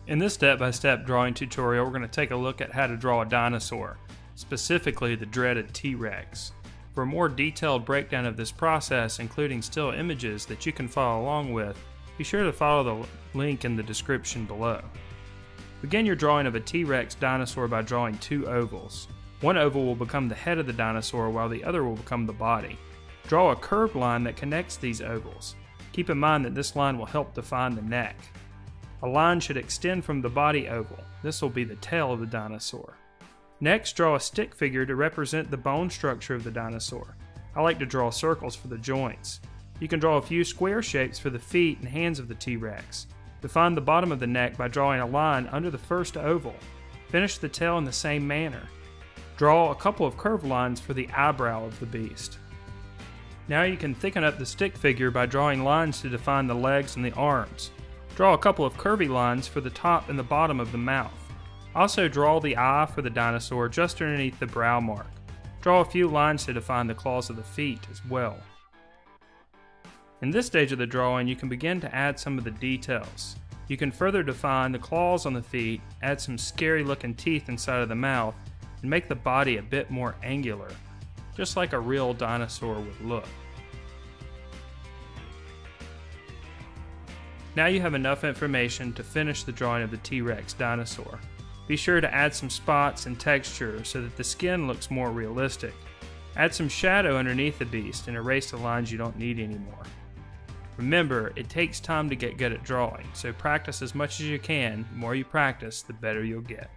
In this step-by-step drawing tutorial, we're going to take a look at how to draw a dinosaur, specifically the dreaded T-Rex. For a more detailed breakdown of this process, including still images that you can follow along with, be sure to follow the link in the description below. Begin your drawing of a T-Rex dinosaur by drawing two ovals. One oval will become the head of the dinosaur while the other will become the body. Draw a curved line that connects these ovals. Keep in mind that this line will help define the neck. A line should extend from the body oval. This will be the tail of the dinosaur. Next, draw a stick figure to represent the bone structure of the dinosaur. I like to draw circles for the joints. You can draw a few square shapes for the feet and hands of the T-Rex. Define the bottom of the neck by drawing a line under the first oval. Finish the tail in the same manner. Draw a couple of curved lines for the eyebrow of the beast. Now you can thicken up the stick figure by drawing lines to define the legs and the arms. Draw a couple of curvy lines for the top and the bottom of the mouth. Also draw the eye for the dinosaur just underneath the brow mark. Draw a few lines to define the claws of the feet as well. In this stage of the drawing, you can begin to add some of the details. You can further define the claws on the feet, add some scary looking teeth inside of the mouth, and make the body a bit more angular, just like a real dinosaur would look. Now you have enough information to finish the drawing of the T-Rex dinosaur. Be sure to add some spots and texture so that the skin looks more realistic. Add some shadow underneath the beast and erase the lines you don't need anymore. Remember, it takes time to get good at drawing, so practice as much as you can. The more you practice, the better you'll get.